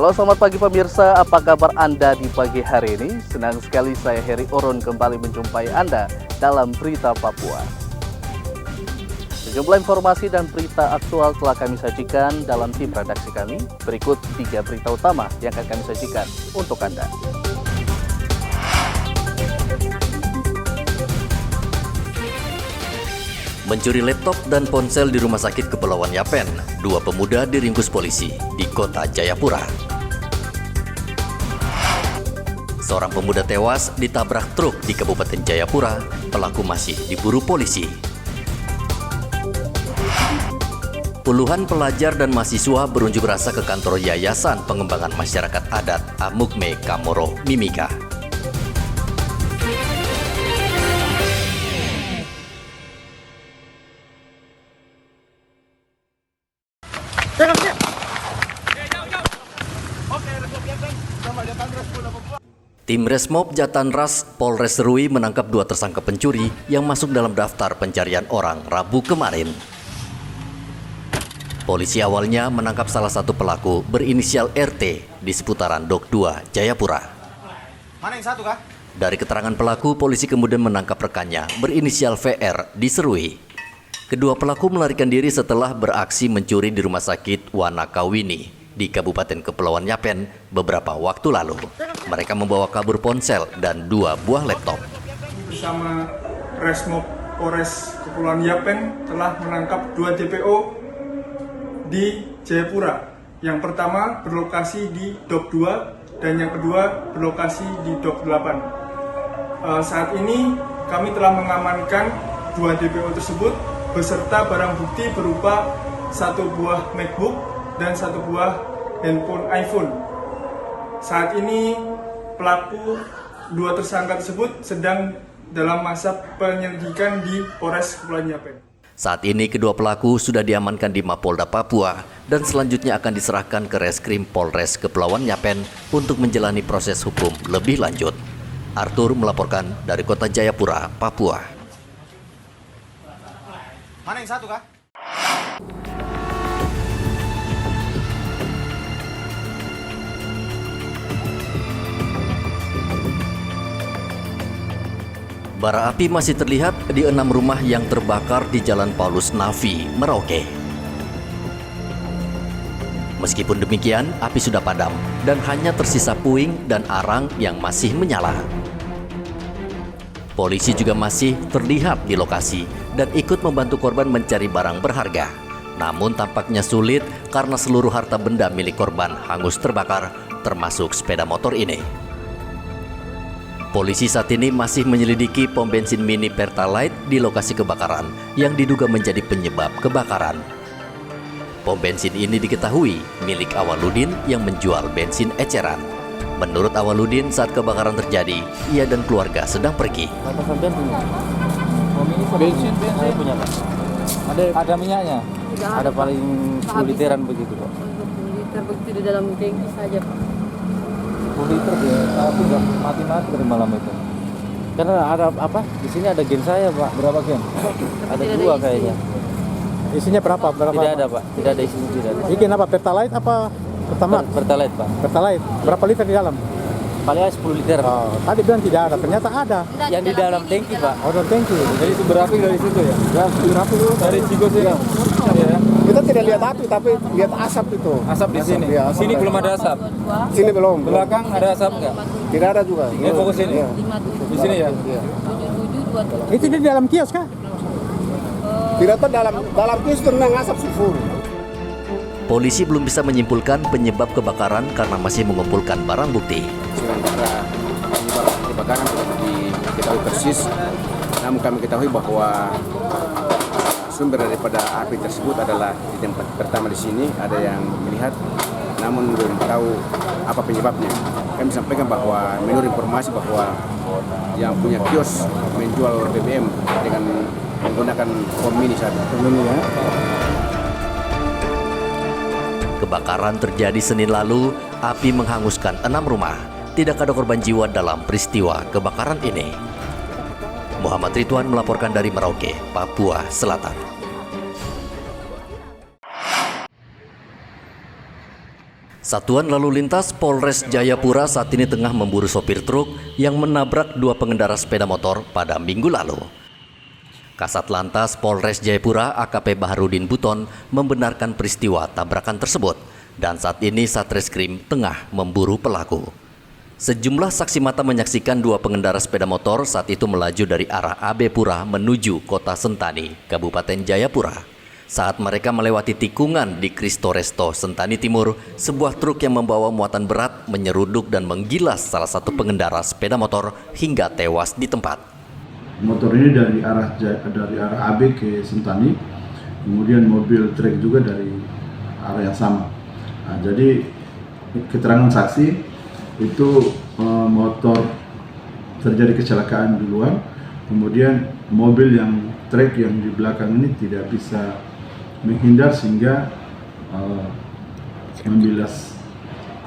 Halo, selamat pagi pemirsa, apa kabar Anda di pagi hari ini? Senang sekali saya Heri Oron kembali menjumpai Anda dalam Berita Papua. Sejumlah informasi dan berita aktual telah kami sajikan dalam tim redaksi kami. Berikut 3 berita utama yang akan kami sajikan untuk Anda. Mencuri laptop dan ponsel di Rumah Sakit Kepulauan Yapen, 2 pemuda diringkus polisi di kota Jayapura. Seorang pemuda tewas ditabrak truk di Kabupaten Jayapura, pelaku masih diburu polisi. Puluhan pelajar dan mahasiswa berunjuk rasa ke kantor Yayasan Pengembangan Masyarakat Adat Amukme Kamoro Mimika. Tim Resmob Jatanras Polres Serui menangkap 2 tersangka pencuri yang masuk dalam daftar pencarian orang Rabu kemarin. Polisi awalnya menangkap salah satu pelaku berinisial RT di seputaran Dok 2, Jayapura. Mana yang satu kah? Dari keterangan pelaku, polisi kemudian menangkap rekannya berinisial VR di Serui. Kedua pelaku melarikan diri setelah beraksi mencuri di Rumah Sakit Wanakawini di Kabupaten Kepulauan Yapen beberapa waktu lalu. Mereka membawa kabur ponsel dan 2 buah laptop. Bersama Resmob Polres Kepulauan Yapen telah menangkap 2 DPO di Jayapura. Yang pertama berlokasi di Dok 2 dan yang kedua berlokasi di Dok 8. Saat ini kami telah mengamankan 2 DPO tersebut beserta barang bukti berupa 1 buah MacBook dan 1 buah handphone iPhone. Saat ini pelaku 2 tersangka tersebut sedang dalam masa penyelidikan di Polres Kepulauan Yapen. Saat ini kedua pelaku sudah diamankan di Mapolda Papua dan selanjutnya akan diserahkan ke Reskrim Polres Kepulauan Yapen untuk menjalani proses hukum lebih lanjut. Arthur melaporkan dari Kota Jayapura, Papua. Mana yang satu kah? Bara api masih terlihat di 6 rumah yang terbakar di Jalan Paulus Nafi, Merauke. Meskipun demikian, api sudah padam dan hanya tersisa puing dan arang yang masih menyala. Polisi juga masih terlihat di lokasi dan ikut membantu korban mencari barang berharga. Namun tampaknya sulit karena seluruh harta benda milik korban hangus terbakar, termasuk sepeda motor ini. Polisi saat ini masih menyelidiki pom bensin mini Pertalite di lokasi kebakaran yang diduga menjadi penyebab kebakaran. Pom bensin ini diketahui milik Awaludin yang menjual bensin eceran. Menurut Awaludin, saat kebakaran terjadi, ia dan keluarga sedang pergi. Apa sampean punya? Bensin punya Pak. Ada minyaknya? Ada paling 10 literan begitu Pak. 10 liter begitu di dalam tangki saja Pak. 10 liter ya, tapi nggak mati-mati dari malam itu. Karena ada apa? Di sini ada gen saya Pak. Berapa gen? Ada 2 kayaknya. Isinya berapa? Tidak ada Pak. Tidak ada isinya, tidak ada. Ini kenapa? Pertalite apa Pertamax? Pertalite Pak. Pertalite. Berapa liter di dalam? Paling 10 liter. Oh, tadi bilang tidak ada, ternyata ada. Yang di dalam tangki Pak. Oh, dalam tangki. Jadi sumber api dari situ ya? Ya, sumber api itu Dari Cigos ya? Ya. kita tidak lihat api, tapi lihat asap itu. Asap di sini. Ya, Di sini belum ada asap. Sini belum. Belakang ada asap nggak? Tidak ada juga. Ini fokus ini. Ya. Di sini ya? Ya. 7727. Itu di dalam kios kah? Tidak tahu dalam kios itu memang asap sulfur. Polisi belum bisa menyimpulkan penyebab kebakaran karena masih mengumpulkan barang bukti. Sementara penyebab kebakaran tidak diketahui persis, namun kami ketahui bahwa sumber daripada api tersebut adalah di tempat pertama di sini, ada yang melihat, namun belum tahu apa penyebabnya. Kami sampaikan bahwa menurut informasi bahwa yang punya kios menjual BBM dengan menggunakan pom mini saat itu. Kebakaran terjadi Senin lalu, api menghanguskan 6 rumah. Tidak ada korban jiwa dalam peristiwa kebakaran ini. Muhammad Ridwan melaporkan dari Merauke, Papua Selatan. Satuan Lalu Lintas Polres Jayapura saat ini tengah memburu sopir truk yang menabrak 2 pengendara sepeda motor pada Minggu lalu. Kasat Lantas Polres Jayapura AKP Baharudin Buton membenarkan peristiwa tabrakan tersebut dan saat ini Satreskrim tengah memburu pelaku. Sejumlah saksi mata menyaksikan 2 pengendara sepeda motor saat itu melaju dari arah AB Pura menuju Kota Sentani, Kabupaten Jayapura. Saat mereka melewati tikungan di Kristo Resto, Sentani Timur, sebuah truk yang membawa muatan berat menyeruduk dan menggilas salah satu pengendara sepeda motor hingga tewas di tempat. Motor ini dari arah AB ke Sentani, kemudian mobil truk juga dari arah yang sama. Nah, jadi keterangan saksi itu motor terjadi kecelakaan duluan, kemudian mobil yang truk yang di belakang ini tidak bisa menghindar sehingga membilas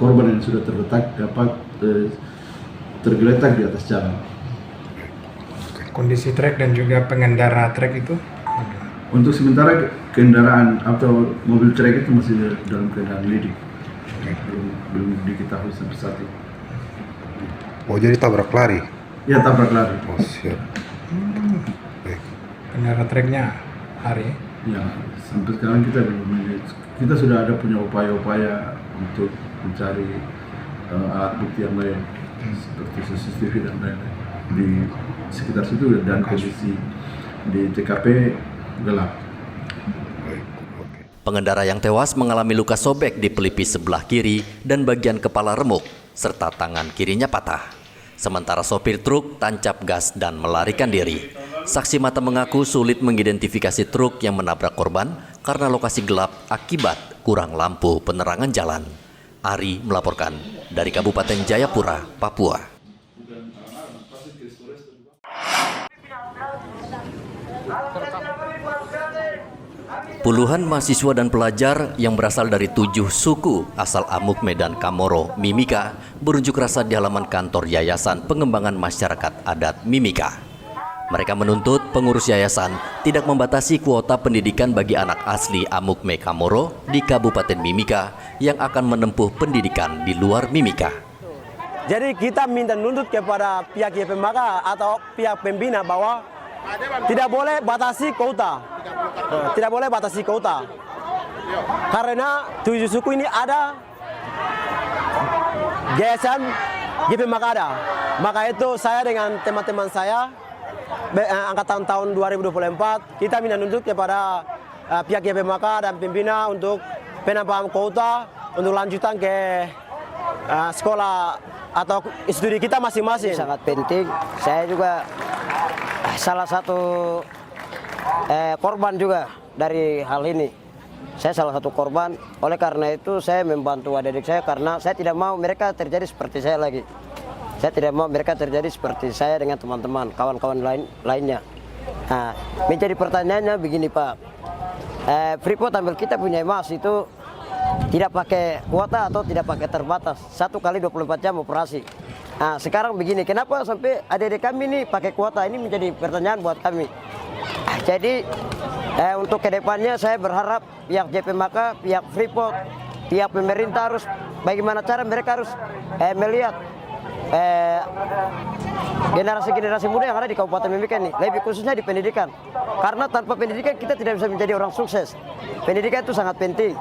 korban yang sudah terletak dapat tergeletak di atas jalan. Kondisi truk dan juga pengendara truk itu? Untuk sementara kendaraan atau mobil truk itu masih dalam keadaan lidik, belum diketahui sampai saat ini. Oh, jadi tabrak lari? Ya, tabrak lari. Oh, siap. Pengendara truknya hari? Ya, sampai sekarang kita sudah ada punya upaya-upaya untuk mencari alat bukti yang lain seperti CCTV dan lain-lain di sekitar situ, dan kondisi di TKP gelap. Pengendara yang tewas mengalami luka sobek di pelipis sebelah kiri dan bagian kepala remuk serta tangan kirinya patah. Sementara sopir truk tancap gas dan melarikan diri. Saksi mata mengaku sulit mengidentifikasi truk yang menabrak korban karena lokasi gelap akibat kurang lampu penerangan jalan. Ari melaporkan dari Kabupaten Jayapura, Papua. Puluhan mahasiswa dan pelajar yang berasal dari 7 suku asal Amuk Medan Kamoro, Mimika berunjuk rasa di halaman kantor Yayasan Pengembangan Masyarakat Adat Mimika. Mereka menuntut pengurus yayasan tidak membatasi kuota pendidikan bagi anak asli Amuk Me Kamoro di Kabupaten Mimika yang akan menempuh pendidikan di luar Mimika. Jadi kita minta nuntut kepada pihak YPMK atau pihak pembina bahwa tidak boleh batasi kuota. Tidak boleh batasi kuota. Karena 7 suku ini ada yayasan YPMK ada. Maka itu saya dengan teman-teman saya angkatan tahun 2024 kita minta nuntut kepada pihak YPMK dan pembina untuk penambahan kuota untuk lanjutan ke sekolah atau studi kita masing-masing. Sangat penting. Saya juga salah satu korban juga dari hal ini. Saya salah satu korban. Oleh karena itu saya membantu adik-adik saya karena saya tidak mau mereka terjadi seperti saya lagi. Saya tidak mau mereka terjadi seperti saya dengan teman-teman, kawan-kawan lainnya. Nah, menjadi pertanyaannya begini Pak, Freeport ambil kita punya emas itu tidak pakai kuota atau tidak pakai terbatas, 1 kali 24 jam operasi. Nah, sekarang begini, kenapa sampai adik-adik kami ini pakai kuota? Ini menjadi pertanyaan buat kami. Jadi untuk kedepannya saya berharap pihak JPMK, pihak Freeport, pihak pemerintah harus bagaimana cara mereka harus melihat generasi-generasi muda yang ada di Kabupaten Mimika ini, lebih khususnya di pendidikan. Karena tanpa pendidikan kita tidak bisa menjadi orang sukses. Pendidikan itu sangat penting.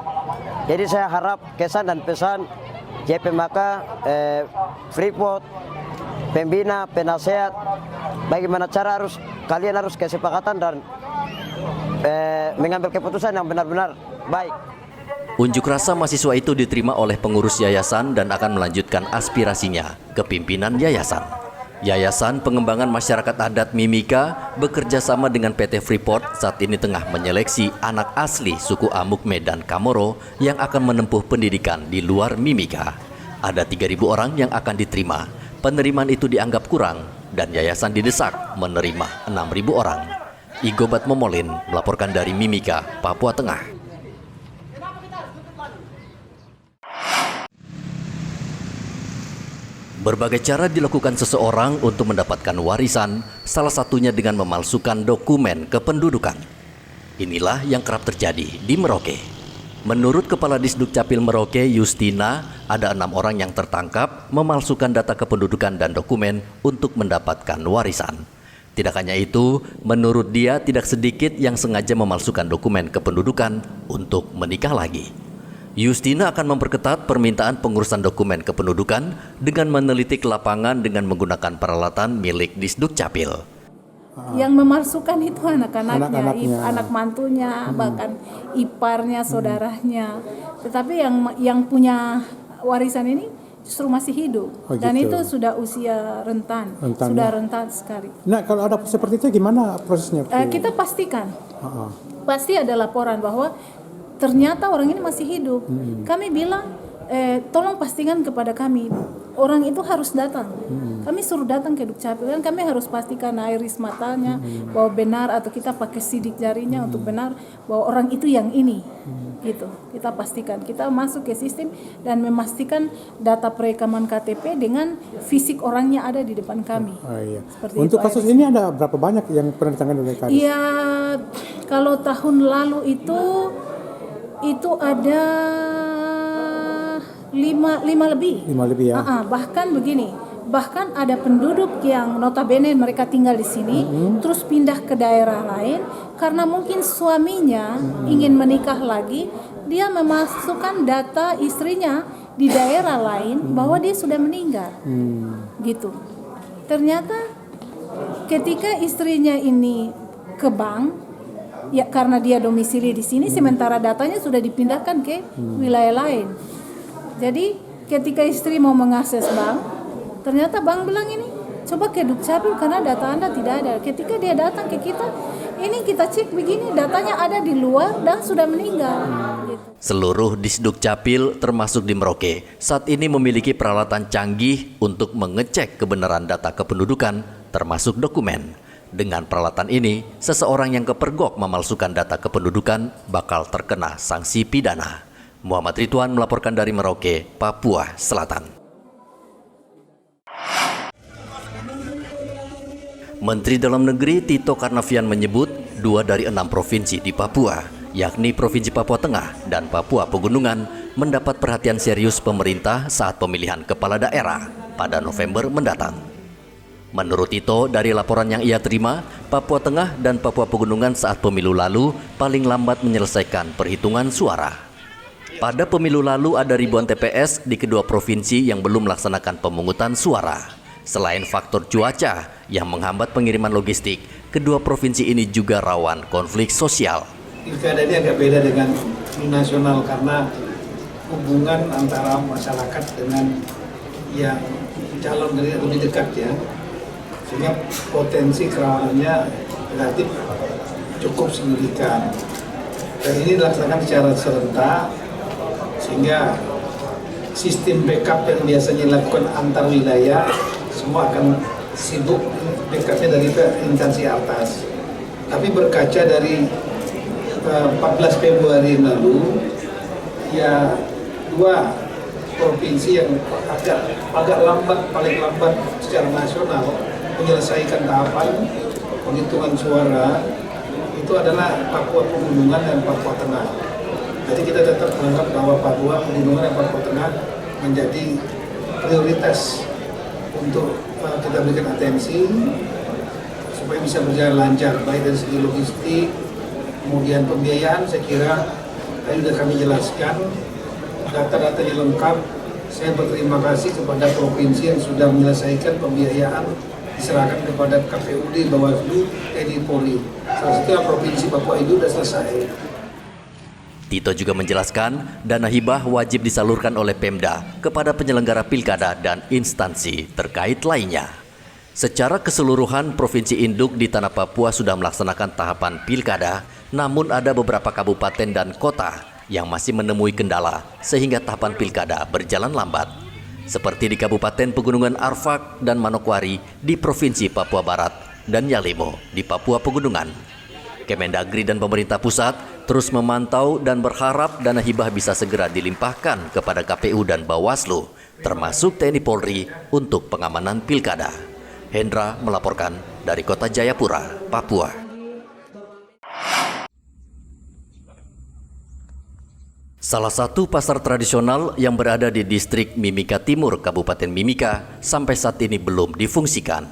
Jadi saya harap kesan dan pesan JPMK, Freeport, pembina, penasehat, bagaimana cara kalian harus kesepakatan dan mengambil keputusan yang benar-benar baik. Unjuk rasa mahasiswa itu diterima oleh pengurus yayasan dan akan melanjutkan aspirasinya ke pimpinan yayasan. Yayasan Pengembangan Masyarakat Adat Mimika bekerja sama dengan PT Freeport saat ini tengah menyeleksi anak asli suku Amuk Medan Kamoro yang akan menempuh pendidikan di luar Mimika. Ada 3.000 orang yang akan diterima. Penerimaan itu dianggap kurang dan yayasan didesak menerima 6.000 orang. Igobat Momolin melaporkan dari Mimika, Papua Tengah. Berbagai cara dilakukan seseorang untuk mendapatkan warisan, salah satunya dengan memalsukan dokumen kependudukan. Inilah yang kerap terjadi di Merauke. Menurut Kepala Disdukcapil Merauke, Justina, ada 6 orang yang tertangkap memalsukan data kependudukan dan dokumen untuk mendapatkan warisan. Tidak hanya itu, menurut dia tidak sedikit yang sengaja memalsukan dokumen kependudukan untuk menikah lagi. Justina akan memperketat permintaan pengurusan dokumen kependudukan dengan meneliti ke lapangan dengan menggunakan peralatan milik Disdukcapil. Yang memalsukan itu anak-anaknya, anak mantunya, bahkan iparnya, saudaranya. Tetapi yang punya warisan ini justru masih hidup. Dan itu sudah usia rentan. Sudah rentan sekali. Nah, kalau ada seperti itu gimana prosesnya? Kita pastikan. Pasti ada laporan bahwa ternyata orang ini masih hidup. Kami bilang, tolong pastikan kepada kami. Orang itu harus datang. Kami suruh datang ke Dukcapil, kan kami harus pastikan iris matanya bahwa benar, atau kita pakai sidik jarinya untuk benar bahwa orang itu yang ini. Gitu. Kita pastikan. Kita masuk ke sistem dan memastikan data perekaman KTP dengan fisik orangnya ada di depan kami. Untuk kasus ini ada berapa banyak yang pernah ditangani oleh Kadis? Iya, kalau tahun lalu itu ada 5 lebih. 5 lebih ya. Bahkan begini, bahkan ada penduduk yang notabene mereka tinggal di sini, terus pindah ke daerah lain karena mungkin suaminya ingin menikah lagi, dia memasukkan data istrinya di daerah lain bahwa dia sudah meninggal. Gitu. Ternyata ketika istrinya ini ke bank, ya karena dia domisili di sini, sementara datanya sudah dipindahkan ke wilayah lain. Jadi ketika istri mau mengakses bank, ternyata bank bilang ini coba ke Dukcapil karena data Anda tidak ada. Ketika dia datang ke kita, ini kita cek begini, datanya ada di luar dan sudah meninggal. Gitu. Seluruh Disdukcapil termasuk di Merauke saat ini memiliki peralatan canggih untuk mengecek kebenaran data kependudukan termasuk dokumen. Dengan peralatan ini, seseorang yang kepergok memalsukan data kependudukan bakal terkena sanksi pidana. Muhammad Ridwan melaporkan dari Merauke, Papua Selatan. Menteri Dalam Negeri Tito Karnavian menyebut 2 dari 6 provinsi di Papua, yakni Provinsi Papua Tengah dan Papua Pegunungan, mendapat perhatian serius pemerintah saat pemilihan kepala daerah pada November mendatang. Menurut Tito, dari laporan yang ia terima, Papua Tengah dan Papua Pegunungan saat pemilu lalu paling lambat menyelesaikan perhitungan suara. Pada pemilu lalu ada ribuan TPS di kedua provinsi yang belum melaksanakan pemungutan suara. Selain faktor cuaca yang menghambat pengiriman logistik, kedua provinsi ini juga rawan konflik sosial. Pilkada ini agak beda dengan nasional karena hubungan antara masyarakat dengan yang calon dari lebih dekat ya. Sehingga potensi kerawanannya relatif cukup signifikan. Dan ini dilaksanakan secara serentak, sehingga sistem backup yang biasanya dilakukan antar wilayah semua akan sibuk backupnya dari instansi atas. Tapi berkaca dari 14 Februari lalu, ya 2 provinsi yang agak lambat, paling lambat secara nasional menyelesaikan tahapan penghitungan suara itu adalah Papua Pegunungan dan Papua Tengah. Jadi kita tetap menganggap bahwa Papua Pegunungan dan Papua Tengah menjadi prioritas untuk kita berikan atensi supaya bisa berjalan lancar, baik dari segi logistik, kemudian pembiayaan. Saya kira tadi sudah kami jelaskan, data-datanya lengkap. Saya berterima kasih kepada provinsi yang sudah menyelesaikan pembiayaan, diserahkan kepada KPUD, Bawaslu, TNI, Polri. Salah satunya provinsi Papua itu sudah selesai. Tito juga menjelaskan dana hibah wajib disalurkan oleh Pemda kepada penyelenggara pilkada dan instansi terkait lainnya. Secara keseluruhan, Provinsi Induk di Tanah Papua sudah melaksanakan tahapan pilkada, namun ada beberapa kabupaten dan kota yang masih menemui kendala sehingga tahapan pilkada berjalan lambat. Seperti di Kabupaten Pegunungan Arfak dan Manokwari di Provinsi Papua Barat dan Yalimo di Papua Pegunungan. Kemendagri dan pemerintah pusat terus memantau dan berharap dana hibah bisa segera dilimpahkan kepada KPU dan Bawaslu, termasuk TNI Polri untuk pengamanan pilkada. Hendra melaporkan dari Kota Jayapura, Papua. Salah satu pasar tradisional yang berada di distrik Mimika Timur, Kabupaten Mimika, sampai saat ini belum difungsikan.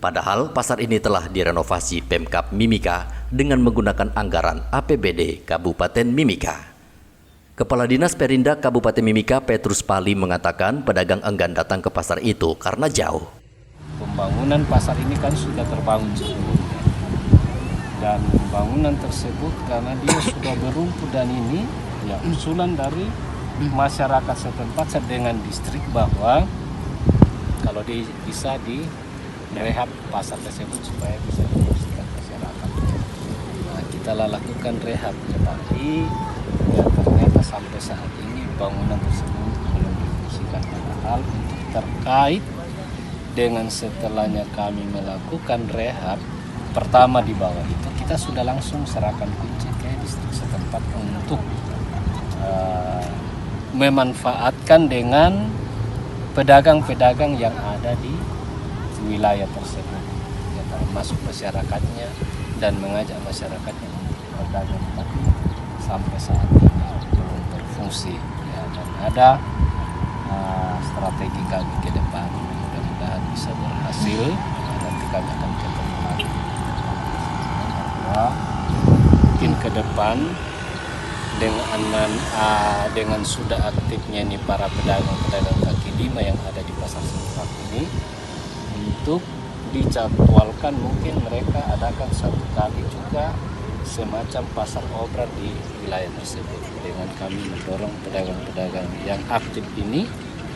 Padahal pasar ini telah direnovasi Pemkab Mimika dengan menggunakan anggaran APBD Kabupaten Mimika. Kepala Dinas Perindak Kabupaten Mimika Petrus Pali mengatakan pedagang enggan datang ke pasar itu karena jauh. Pembangunan pasar ini kan sudah terbangun sebelumnya. Dan bangunan tersebut karena dia sudah berumpu dan ini ya usulan dari masyarakat setempat dengan distrik bahwa kalau bisa direhab pasar tersebut supaya bisa difungsikan masyarakat. Nah, kita lakukan rehab, tetapi ya, ternyata sampai saat ini bangunan tersebut belum difungsikan. Padahal untuk terkait dengan setelahnya kami melakukan rehab pertama di bawah itu kita sudah langsung serahkan kunci ke distrik setempat untuk memanfaatkan dengan pedagang-pedagang yang ada di wilayah tersebut, ya, termasuk masyarakatnya dan mengajak masyarakatnya untuk berdagang, tapi sampai saat ini belum berfungsi. Ya, dan ada strategi kami ke depan, mudah-mudahan bisa berhasil. Nanti kami akan ketemu lagi bahwa mungkin ke depan dengan sudah aktifnya ini para pedagang kaki lima yang ada di pasar setempat ini, untuk dijadwalkan mungkin mereka adakan satu kali juga semacam pasar obral di wilayah tersebut, dengan kami mendorong pedagang-pedagang yang aktif ini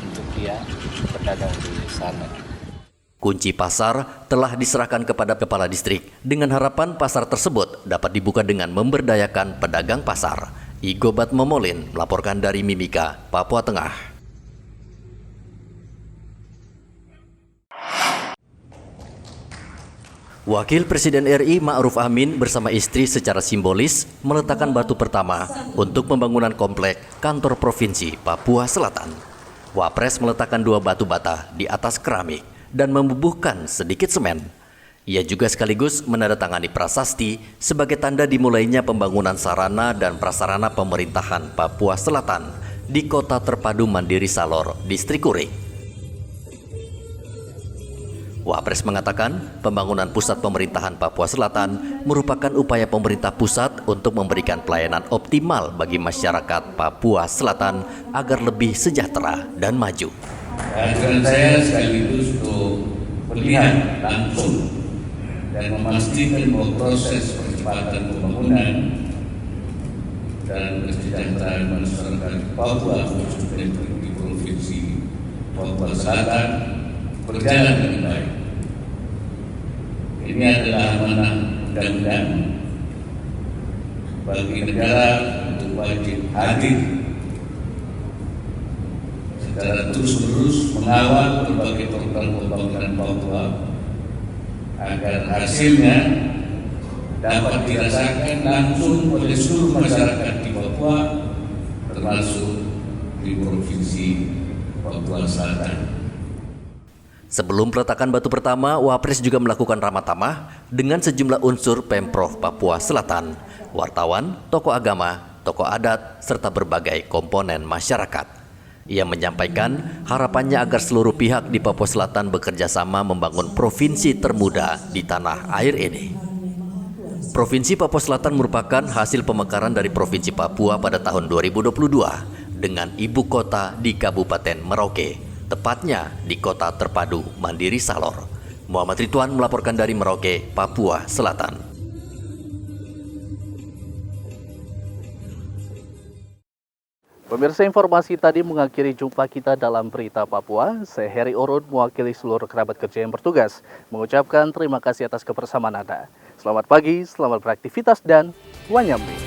untuk dia berdagang di sana. Kunci pasar telah diserahkan kepada kepala distrik dengan harapan pasar tersebut dapat dibuka dengan memberdayakan pedagang pasar. Igo Batmomolin melaporkan dari Mimika, Papua Tengah. Wakil Presiden RI Ma'ruf Amin bersama istri secara simbolis meletakkan batu pertama untuk pembangunan komplek kantor provinsi Papua Selatan. Wapres meletakkan 2 batu bata di atas keramik dan membubuhkan sedikit semen. Ia juga sekaligus menandatangani prasasti sebagai tanda dimulainya pembangunan sarana dan prasarana pemerintahan Papua Selatan di Kota Terpadu Mandiri Salor, Distrik Kuring. Wapres mengatakan pembangunan pusat pemerintahan Papua Selatan merupakan upaya pemerintah pusat untuk memberikan pelayanan optimal bagi masyarakat Papua Selatan agar lebih sejahtera dan maju. Kehadiran saya sekaligus untuk melihat langsung dan memastikan bahwa proses percepatan pembangunan dan kesejahteraan masyarakat Papua khususnya di Provinsi Papua Selatan berjalan dengan baik. Ini adalah amanah undang-undang bagi negara untuk wajib hadir secara terus-menerus mengawal berbagai program pembangunan Papua agar hasilnya dapat dirasakan langsung oleh seluruh masyarakat di Papua, termasuk di Provinsi Papua Selatan. Sebelum peletakan batu pertama, Wapres juga melakukan ramah tamah dengan sejumlah unsur Pemprov Papua Selatan, wartawan, tokoh agama, tokoh adat, serta berbagai komponen masyarakat. Ia menyampaikan harapannya agar seluruh pihak di Papua Selatan bekerja sama membangun provinsi termuda di tanah air ini. Provinsi Papua Selatan merupakan hasil pemekaran dari Provinsi Papua pada tahun 2022 dengan ibu kota di Kabupaten Merauke, tepatnya di Kota Terpadu Mandiri Salor. Muhammad Ridwan melaporkan dari Merauke, Papua Selatan. Pemirsa, informasi tadi mengakhiri jumpa kita dalam Berita Papua. Saya Heri Orun mewakili seluruh kerabat kerja yang bertugas mengucapkan terima kasih atas kebersamaan Anda. Selamat pagi, selamat beraktivitas, dan wanyamri.